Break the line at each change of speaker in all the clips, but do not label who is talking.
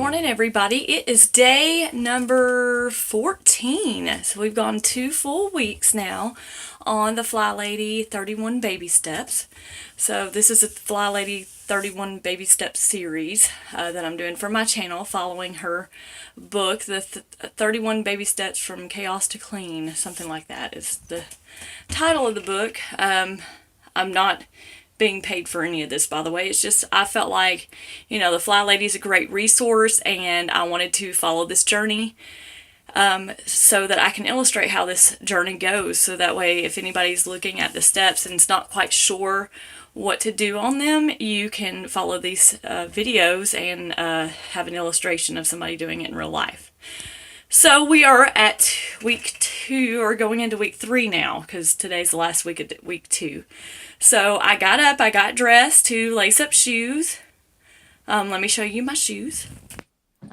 morning, everybody. It is day number 14. So we've gone 2 full weeks now on the FlyLady 31 Baby Steps. So this is a FlyLady 31 Baby Steps series that I'm doing for my channel, following her book, the 31 Baby Steps from Chaos to Clean, something like that is the title of the book. I'm not being paid for any of this, by the way. It's just I felt like, the FlyLady is a great resource, and I wanted to follow this journey so that I can illustrate how this journey goes. So that way, if anybody's looking at the steps and is not quite sure what to do on them, you can follow these videos and have an illustration of somebody doing it in real life. So we are at week 2, or going into week 3 now, because today's the last week of week 2. So I got up, I got dressed to lace up shoes. Let me show you my shoes.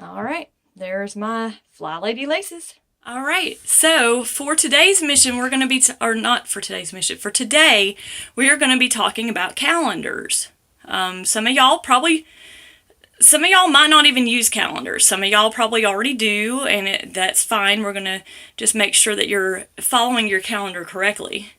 All right, there's my FlyLady laces. All right, so for today's mission, we're going to be, or not for today's mission, for today, we are going to be talking about calendars. Some of y'all might not even use calendars. Some of y'all probably already do, and that's fine. We're going to just make sure that you're following your calendar correctly.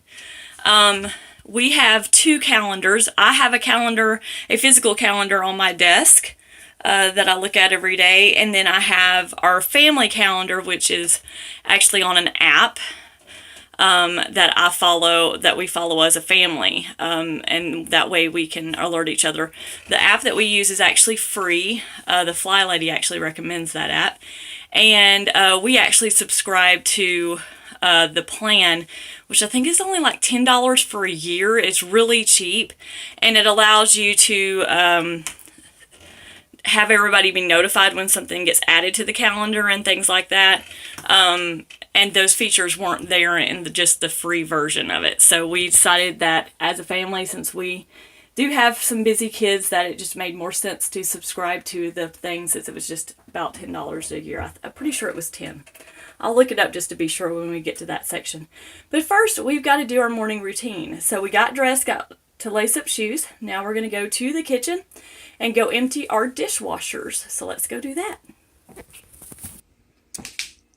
We have 2 calendars. I have a calendar, a physical calendar on my desk that I look at every day, and then I have our family calendar, which is actually on an app that we follow as a family, and that way we can alert each other. The app that we use is actually free. The FlyLady actually recommends that app, and we actually subscribe to the plan, which I think is only like $10 for a year. It's really cheap, and it allows you to have everybody be notified when something gets added to the calendar and things like that. And those features weren't there in just the free version of it. So we decided that as a family, since we do have some busy kids, that it just made more sense to subscribe to the thing, since it was just about $10 a year. I'm pretty sure it was 10. I'll look it up just to be sure when we get to that section. But first, we've got to do our morning routine. So we got dressed, got to lace up shoes. Now we're going to go to the kitchen and go empty our dishwashers. So let's go do that.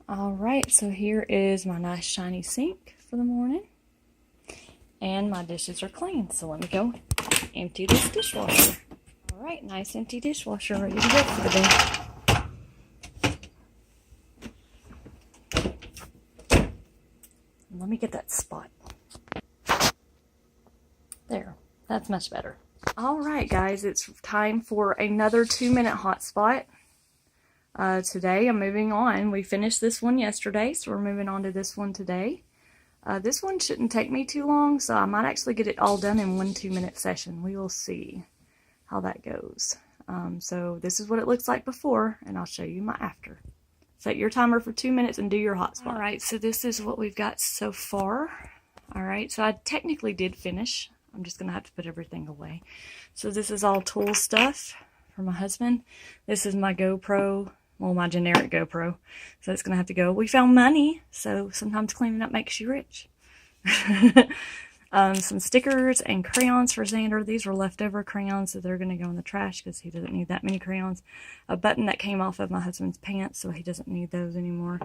All right, so here is my nice shiny sink for the morning. And my dishes are clean, so let me go empty this dishwasher. All right, nice empty dishwasher ready to go for the day. Let me get that spot. There, that's much better. All right, guys, it's time for another 2-minute hot spot. Today I'm moving on. We finished this one yesterday, so we're moving on to this one today. This one shouldn't take me too long, so I might actually get it all done in one 2-minute session. We will see how that goes. So this is what it looks like before, and I'll show you my after. Set your timer for 2 minutes and do your hot spot. All right, so this is what we've got so far. All right, so I technically did finish. I'm just going to have to put everything away. So this is all tool stuff for my husband. This is my GoPro, well, my generic GoPro. So it's going to have to go. We found money, so sometimes cleaning up makes you rich. Some stickers and crayons for Xander. These were leftover crayons, so they're going to go in the trash because he doesn't need that many crayons. A button that came off of my husband's pants, so he doesn't need those anymore.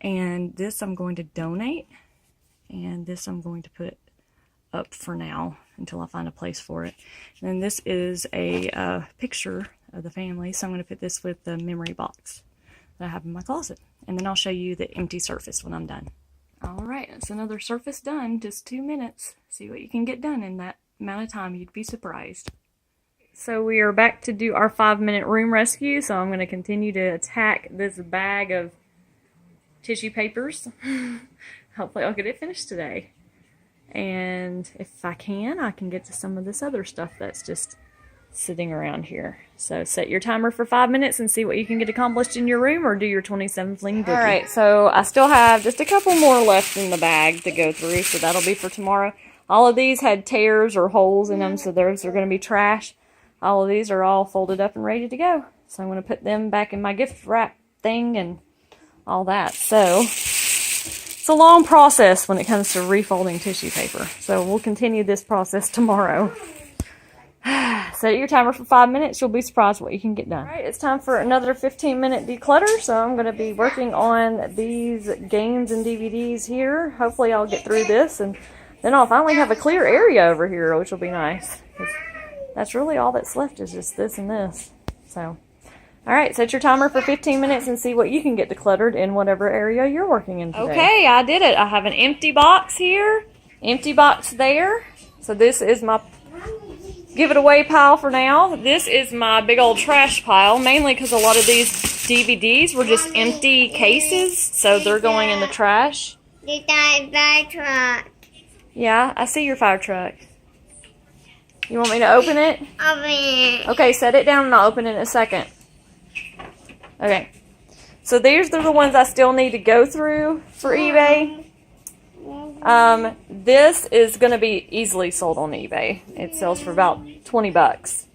And this I'm going to donate, and this I'm going to put up for now until I find a place for it. And then this is a picture of the family, so I'm going to put this with the memory box that I have in my closet. And then I'll show you the empty surface when I'm done. All right, it's another surface done, just 2 minutes. See what you can get done in that amount of time. You'd be surprised. So we are back to do our 5-minute room rescue. So I'm going to continue to attack this bag of tissue papers. Hopefully I'll get it finished today. And if I can get to some of this other stuff that's just sitting around here. So set your timer for 5 minutes and see what you can get accomplished in your room, or do your 27 fling boogie. All right, so I still have just a couple more left in the bag to go through, so that'll be for tomorrow. All of these had tears or holes in them, so those are going to be trash. All of these are all folded up and ready to go. So I'm going to put them back in my gift wrap thing and all that. So it's a long process when it comes to refolding tissue paper. So we'll continue this process tomorrow. set your timer for 5 minutes. You'll be surprised what you can get done. All right, it's time for another 15-minute declutter. So I'm going to be working on these games and DVDs here. Hopefully I'll get through this, and then I'll finally have a clear area over here, which will be nice. That's really all that's left is just this and this. So, all right, set your timer for 15 minutes and see what you can get decluttered in whatever area you're working in today. Okay, I did it. I have an empty box here, empty box there. So this is my give it away pile for now. This is my big old trash pile, mainly because a lot of these DVDs were just empty cases, so they're going in the trash.
Fire truck.
Yeah, I see your fire truck. You want me to open it?
Open it.
Okay, set it down and I'll open it in a second. Okay. So these are the ones I still need to go through for eBay. This is going to be easily sold on eBay. It sells for about 20 bucks.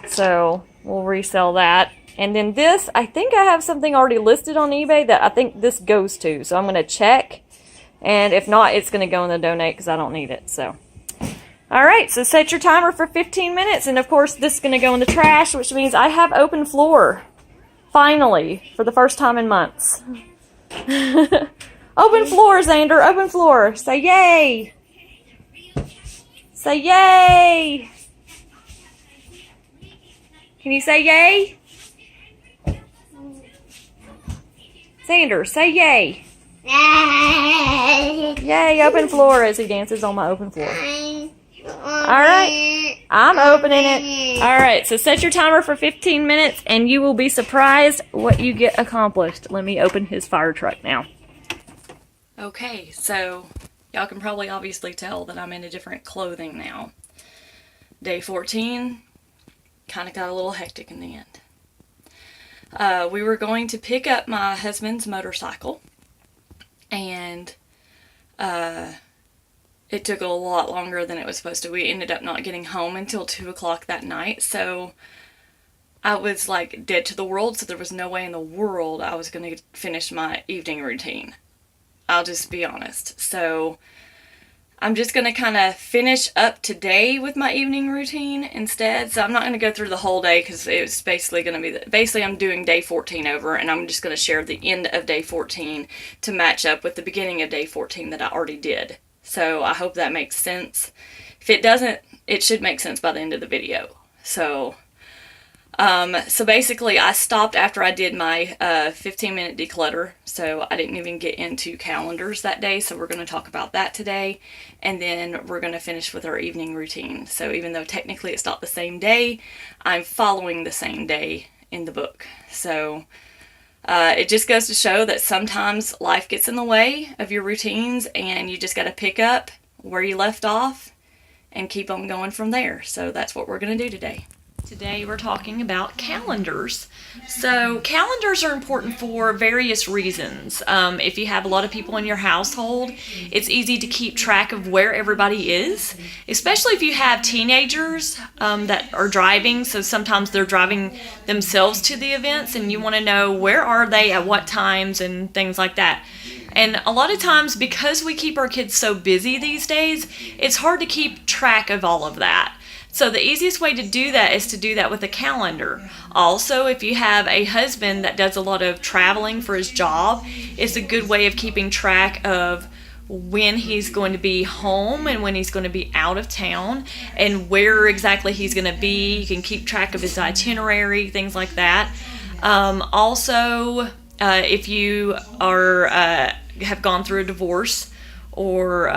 So we'll resell that. And then this, I think I have something already listed on eBay that I think this goes to. So I'm going to check. And if not, it's going to go in the donate because I don't need it. So, all right. So set your timer for 15 minutes. And of course, this is going to go in the trash, which means I have open floor. Finally, for the first time in months. Open floor, Xander. Open floor. Say yay. Say yay. Can you say yay? Xander, say yay. Yay, open floor as he dances on my open floor. Alright, I'm opening it. Alright, so set your timer for 15 minutes and you will be surprised what you get accomplished. Let me open his fire truck now. Okay, so y'all can probably obviously tell that I'm in a different clothing now. Day 14 kind of got a little hectic in the end. We were going to pick up my husband's motorcycle, and it took a lot longer than it was supposed to. We ended up not getting home until 2 o'clock that night, so I was like dead to the world, so there was no way in the world I was going to finish my evening routine. I'll just be honest. So I'm just going to kind of finish up today with my evening routine instead. So I'm not going to go through the whole day because it's basically going to be, basically I'm doing day 14 over, and I'm just going to share the end of day 14 to match up with the beginning of day 14 that I already did. So I hope that makes sense. If it doesn't, it should make sense by the end of the video. So basically I stopped after I did my 15-minute declutter, so I didn't even get into calendars that day, so we're going to talk about that today, and then we're going to finish with our evening routine. So even though technically it's not the same day, I'm following the same day in the book. So it just goes to show that sometimes life gets in the way of your routines, and you just got to pick up where you left off and keep on going from there. So that's what we're going to do today. Today we're talking about calendars. So calendars are important for various reasons. If you have a lot of people in your household, it's easy to keep track of where everybody is, especially if you have teenagers that are driving. So sometimes they're driving themselves to the events, and you want to know where are they at what times and things like that. And a lot of times, because we keep our kids so busy these days, it's hard to keep track of all of that. So the easiest way to do that is to do that with a calendar. Also, if you have a husband that does a lot of traveling for his job, it's a good way of keeping track of when he's going to be home and when he's going to be out of town and where exactly he's going to be. You can keep track of his itinerary, things like that. Also, if you are have gone through a divorce or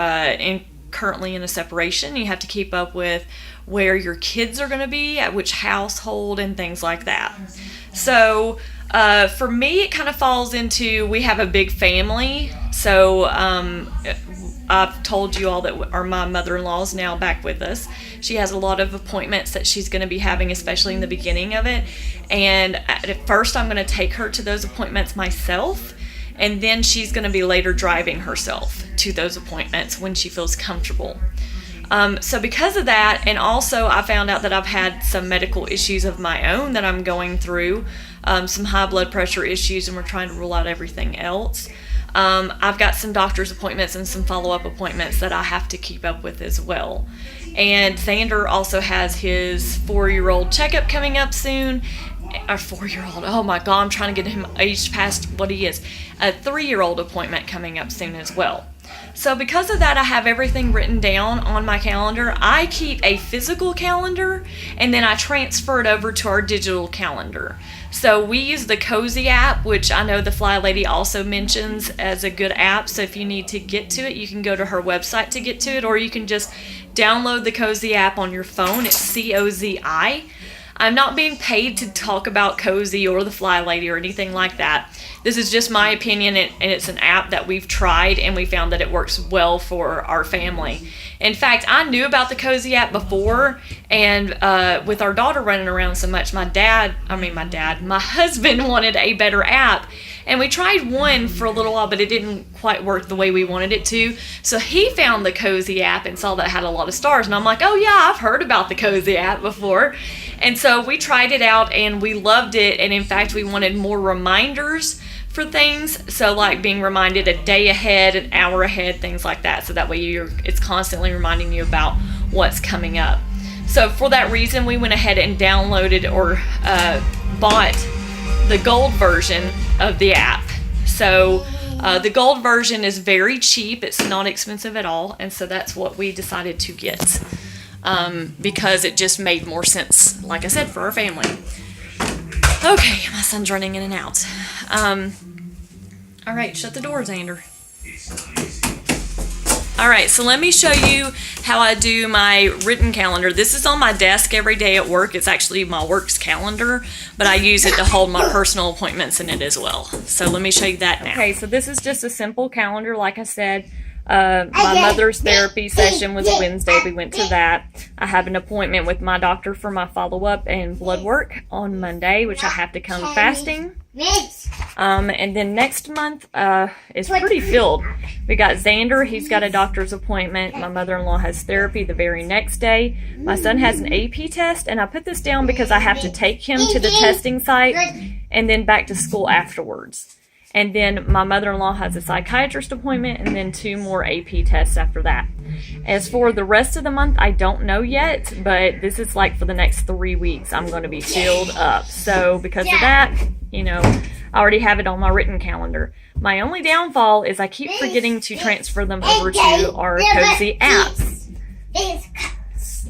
currently in a separation, you have to keep up with where your kids are going to be, at which household, and things like that. So for me, it kind of falls into, we have a big family. So I've told you all that my mother-in-law is now back with us. She has a lot of appointments that she's going to be having, especially in the beginning of it. And at first, I'm going to take her to those appointments myself. And then she's going to be later driving herself to those appointments when she feels comfortable. So because of that, and also I found out that I've had some medical issues of my own that I'm going through, some high blood pressure issues, and we're trying to rule out everything else. I've got some doctor's appointments and some follow-up appointments that I have to keep up with as well. And Xander also has his 4-year-old checkup coming up soon. A 4-year-old, oh my god, I'm trying to get him aged past what he is. A 3-year-old appointment coming up soon as well. So because of that, I have everything written down on my calendar. I keep a physical calendar, and then I transfer it over to our digital calendar. So we use the Cozy app, which I know the FlyLady also mentions as a good app. So if you need to get to it, you can go to her website to get to it, or you can just download the Cozy app on your phone. It's COZI. I'm not being paid to talk about Cozy or the FlyLady or anything like that. This is just my opinion, and it's an app that we've tried, and we found that it works well for our family. In fact, I knew about the Cozy app before, and with our daughter running around so much, my husband wanted a better app. And we tried one for a little while, but it didn't quite work the way we wanted it to. So he found the Cozy app and saw that it had a lot of stars. And I'm like, oh yeah, I've heard about the Cozy app before. And so we tried it out and we loved it. And in fact, we wanted more reminders for things. So like being reminded a day ahead, an hour ahead, things like that. So that way it's constantly reminding you about what's coming up. So for that reason, we went ahead and downloaded or bought the gold version of the app. So the gold version is very cheap. It's not expensive at all. And so that's what we decided to get because it just made more sense, like I said, for our family. Okay, my son's running in and out. All right, shut the door, Xander. All right, so let me show you how I do my written calendar. This is on my desk every day at work. It's actually my work's calendar, but I use it to hold my personal appointments in it as well. So let me show you that now. Okay, so this is just a simple calendar, like I said. My mother's therapy session was Wednesday. We went to that. I have an appointment with my doctor for my follow-up and blood work on Monday, which I have to come fasting. And then next month is pretty filled. We got Xander. He's got a doctor's appointment. My mother-in-law has therapy the very next day. My son has an AP test, and I put this down because I have to take him to the testing site and then back to school afterwards. And then my mother-in-law has a psychiatrist appointment and then 2 more AP tests after that. As for the rest of the month, I don't know yet, but this is like for the next 3 weeks, I'm going to be filled up. So because of that, I already have it on my written calendar. My only downfall is I keep forgetting to transfer them over to our Cozy apps.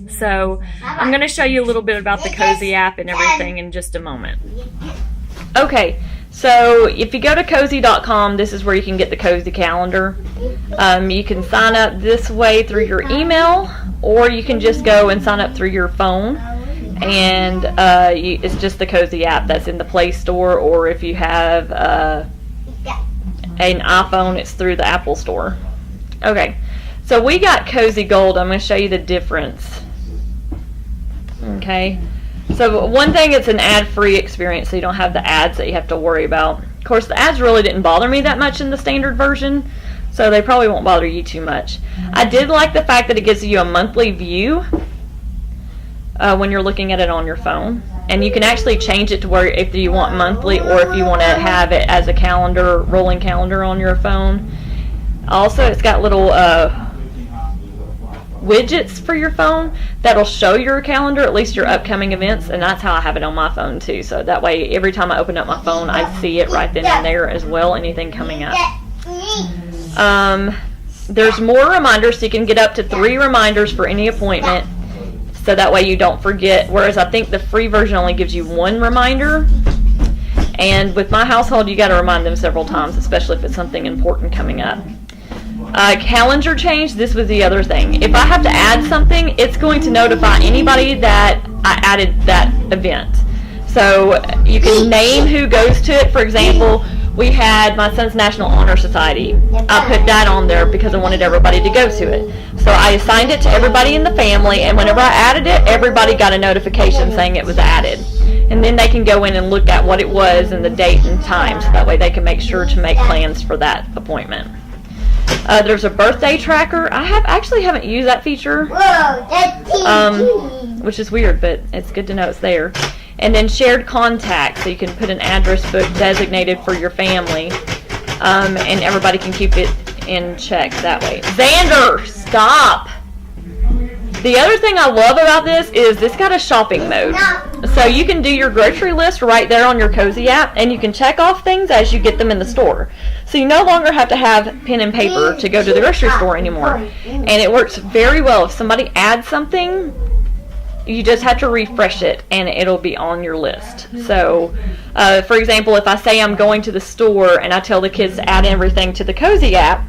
So I'm going to show you a little bit about the Cozy app and everything in just a moment. Okay. So if you go to cozy.com, this is where you can get the Cozy calendar. You can sign up this way through your email, or you can just go and sign up through your phone. And it's just the Cozy app that's in the Play Store, or if you have an iPhone, it's through the Apple Store. Okay, so we got Cozy Gold. I'm going to show you the difference. Okay. So one thing, it's an ad-free experience, so you don't have the ads that you have to worry about. Of course, the ads really didn't bother me that much in the standard version, so they probably won't bother you too much. I did like the fact that it gives you a monthly view when you're looking at it on your phone. And you can actually change it to where if you want monthly or if you want to have it as a calendar, rolling calendar on your phone. Also, it's got little widgets for your phone that'll show your calendar, at least your upcoming events, and that's how I have it on my phone too. So that way every time I open up my phone, I see it right then and there as well, anything coming up. There's more reminders, so you can get up to 3 reminders for any appointment, so that way you don't forget, whereas I think the free version only gives you 1 reminder. And with my household, you got to remind them several times, especially if it's something important coming up. Calendar change, this was the other thing. If I have to add something, it's going to notify anybody that I added that event. So you can name who goes to it. For example, we had my son's National Honor Society. I put that on there because I wanted everybody to go to it. So I assigned it to everybody in the family, and whenever I added it, everybody got a notification saying it was added. And then they can go in and look at what it was and the date and time, so that way they can make sure to make plans for that appointment. There's a birthday tracker. I haven't used that feature, which is weird, but it's good to know it's there. And then shared contacts, so you can put an address book designated for your family
and everybody can keep it in check that way. Xander, stop! The other thing I love about this is this got a shopping mode. So you can do your grocery list right there on your Cozy app, and you can check off things as you get them in the store. So you no longer have to have pen and paper to go to the grocery store anymore. And it works very well. If somebody adds something, you just have to refresh it, and it'll be on your list. So, for example, if I say I'm going to the store and I tell the kids to add everything to the Cozy app,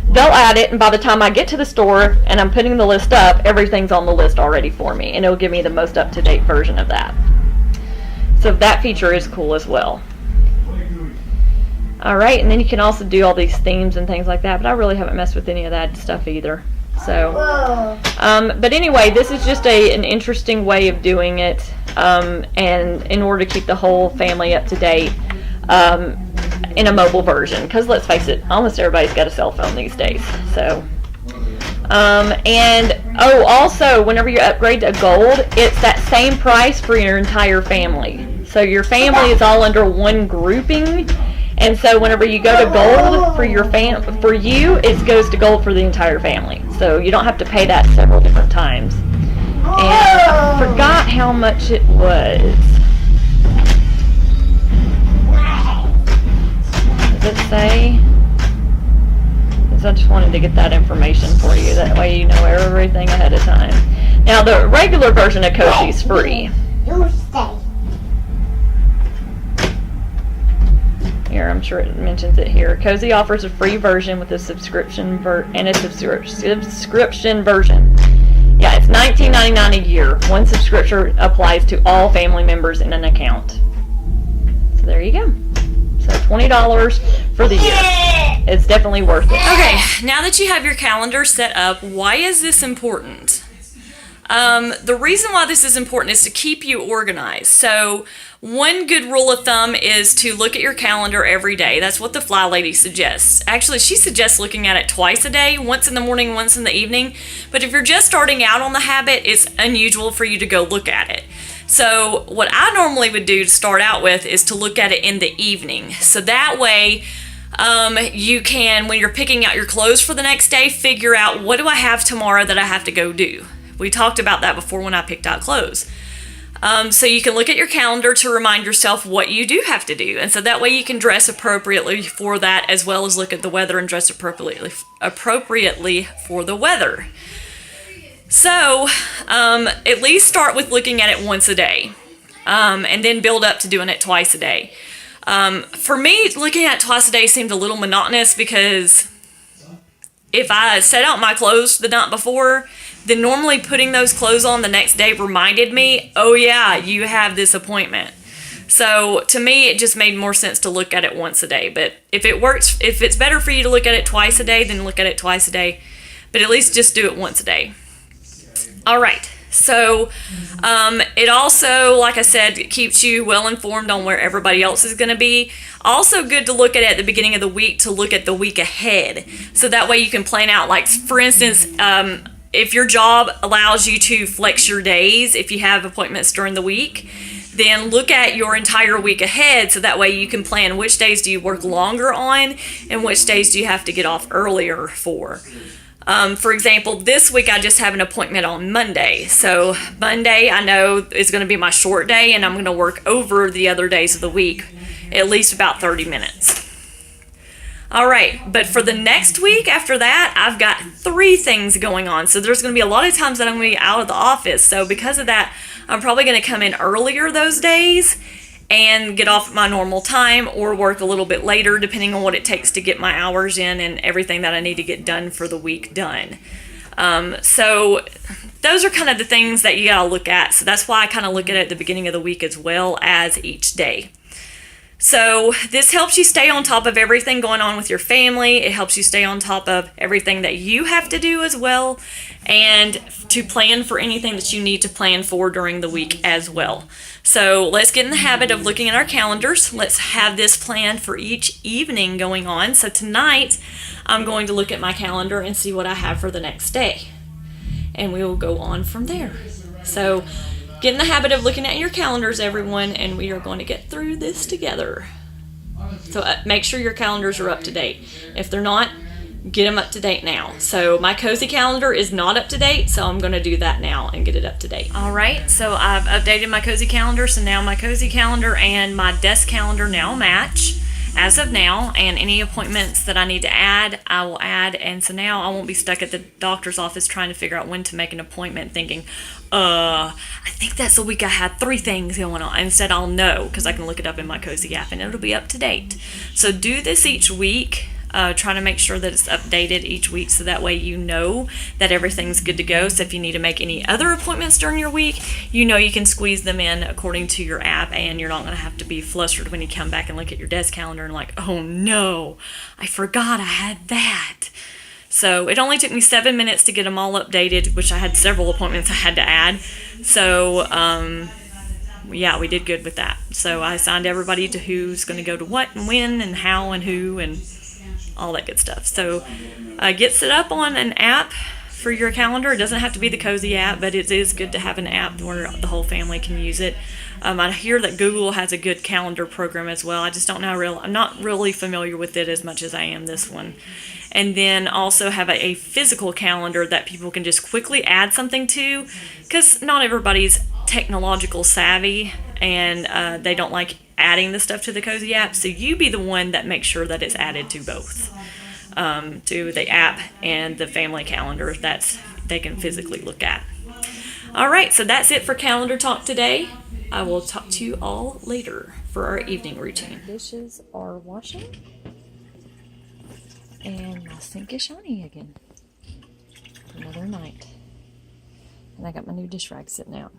they'll add it, and by the time I get to the store and I'm putting the list up, everything's on the list already for me, and it'll give me the most up-to-date version of that. So that feature is cool as well. Alright, and then you can also do all these themes and things like that, but I really haven't messed with any of that stuff either. So, but anyway, this is just an interesting way of doing it, and in order to keep the whole family up to date, in a mobile version, because let's face it, almost everybody's got a cell phone these days. So, and also, whenever you upgrade to gold, it's that same price for your entire family. So your family is all under one grouping, and so whenever you go to gold for you, it goes to gold for the entire family. So you don't have to pay that several different times. And I forgot how much it was. Does it say? Because I just wanted to get that information for you. That way you know everything ahead of time. Now the regular version of Cozy is free.
You stay.
Here, I'm sure it mentions it here. Cozy offers a free version with a subscription and a subscription version. Yeah, it's $19.99 a year. One subscription applies to all family members in an account. So there you go. So $20 for the year. It's definitely worth it.
Okay, now that you have your calendar set up, why is this important? The reason why this is important is to keep you organized. So one good rule of thumb is to look at your calendar every day. That's what the FlyLady suggests. Actually, she suggests looking at it twice a day, once in the morning, once in the evening. But if you're just starting out on the habit, it's unusual for you to go look at it. So what I normally would do to start out with is to look at it in the evening. So that way you can, when you're picking out your clothes for the next day, figure out, what do I have tomorrow that I have to go do? We talked about that before when I picked out clothes. So you can look at your calendar to remind yourself what you do have to do. And so that way you can dress appropriately for that, as well as look at the weather and dress appropriately for the weather. So at least start with looking at it once a day, and then build up to doing it twice a day. For me, looking at it twice a day seemed a little monotonous, because if I set out my clothes the night before, then normally putting those clothes on the next day reminded me, oh yeah, you have this appointment. So to me, it just made more sense to look at it once a day. But if it works, if it's better for you to look at it twice a day, then look at it twice a day. But at least just do it once a day. All right. So it also, like I said, keeps you well informed on where everybody else is going to be. Also good to look at the beginning of the week, to look at the week ahead. So that way you can plan out, like, for instance, if your job allows you to flex your days, if you have appointments during the week, then look at your entire week ahead, so that way you can plan which days do you work longer on and which days do you have to get off earlier for. For example, this week I just have an appointment on Monday. So Monday I know is going to be my short day, and I'm going to work over the other days of the week, at least about 30 minutes. All right, but for the next week after that, I've got 3 things going on. So there's going to be a lot of times that I'm going to be out of the office. So because of that, I'm probably going to come in earlier those days and get off at my normal time, or work a little bit later, depending on what it takes to get my hours in and everything that I need to get done for the week done. So those are kind of the things that you gotta look at. So that's why I kind of look at it at the beginning of the week as well as each day. So this helps you stay on top of everything going on with your family. It helps you stay on top of everything that you have to do as well, and to plan for anything that you need to plan for during the week as well. So let's get in the habit of looking at our calendars. Let's have this planned for each evening going on. So tonight I'm going to look at my calendar and see what I have for the next day, and we will go on from there. So get in the habit of looking at your calendars, everyone, and we are going to get through this together.
So make sure your calendars are up to date. If they're not, get them up to date now. So my cozy calendar is not up to date, so I'm going to do that now and get it up to date. All right, so I've updated my cozy calendar, so now my cozy calendar and my desk calendar now match as of now, and any appointments that I need to add, I will add. And so now I won't be stuck at the doctor's office trying to figure out when to make an appointment thinking, I think that's the week I had 3 things going on. Instead, I'll know because I can look it up in my cozy app and it'll be up to date. So do this each week. Try to make sure that it's updated each week so that way you know that everything's good to go. So if you need to make any other appointments during your week, you know you can squeeze them in according to your app, and you're not going to have to be flustered when you come back and look at your desk calendar and like, oh no, I forgot I had that. So it only took me 7 minutes to get them all updated, which I had several appointments I had to add. So yeah, we did good with that. So I assigned everybody to who's going to go to what and when and how and who and all that good stuff. So get set up on an app for your calendar. It doesn't have to be the Cozy app, but it is good to have an app where the whole family can use it. I hear that Google has a good calendar program as well. I just don't know. I'm not really familiar with it as much as I am this one. And then also have a physical calendar that people can just quickly add something to, because not everybody's technological savvy and they don't like adding the stuff to the Cozy app. So you be the one that makes sure that it's added to both, to the app and the family calendar that they can physically look at. All right, so that's it for calendar talk today. I will talk to you all later for our evening routine. Dishes are washing and my sink is shiny again for another night. And I got my new dish rag sitting out.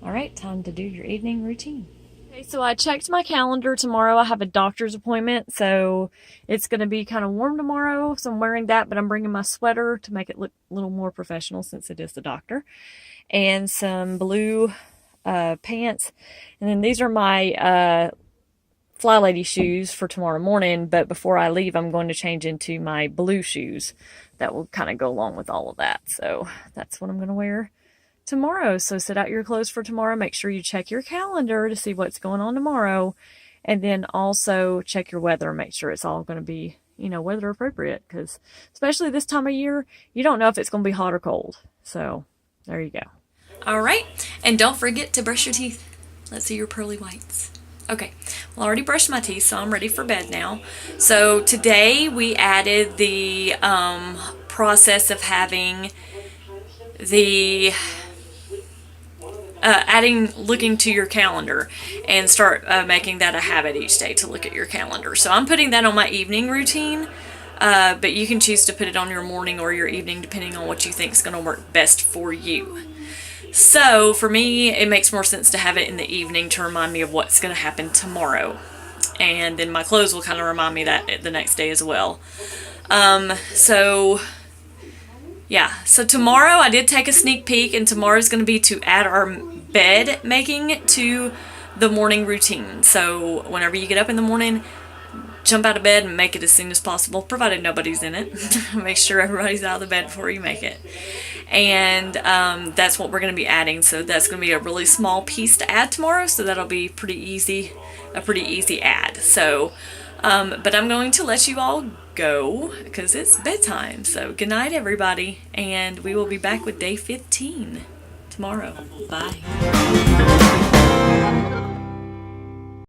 All right, time to do your evening routine. Okay, so I checked my calendar. Tomorrow I have a doctor's appointment, so it's going to be kind of warm tomorrow, so I'm wearing that, but I'm bringing my sweater to make it look a little more professional since it is the doctor, and some blue pants. And then these are my FlyLady shoes for tomorrow morning, but before I leave, I'm going to change into my blue shoes. That will kind of go along with all of that, so that's what I'm going to wear tomorrow. So set out your clothes for tomorrow. Make sure you check your calendar to see what's going on tomorrow, and then also check your weather. Make sure it's all going to be, weather appropriate, because especially this time of year, you don't know if it's going to be hot or cold. So there you go. All right, and don't forget to brush your teeth. Let's see your pearly whites. Okay, well, I already brushed my teeth, so I'm ready for bed now. So today we added the process of having the looking to your calendar, and start making that a habit each day to look at your calendar. So I'm putting that on my evening routine, but you can choose to put it on your morning or your evening depending on what you think is going to work best for you. So for me, it makes more sense to have it in the evening to remind me of what's going to happen tomorrow, and then my clothes will kind of remind me that the next day as well. So tomorrow I did take a sneak peek, and tomorrow's going to be to add our bed making to the morning routine. So whenever you get up in the morning, jump out of bed and make it as soon as possible, provided nobody's in it. Make sure everybody's out of the bed before you make it. And that's what we're going to be adding. So that's going to be a really small piece to add tomorrow, so that'll be a pretty easy add. So but I'm going to let you all go because it's bedtime. So good night, everybody, and we will be back with day 15 tomorrow. Bye.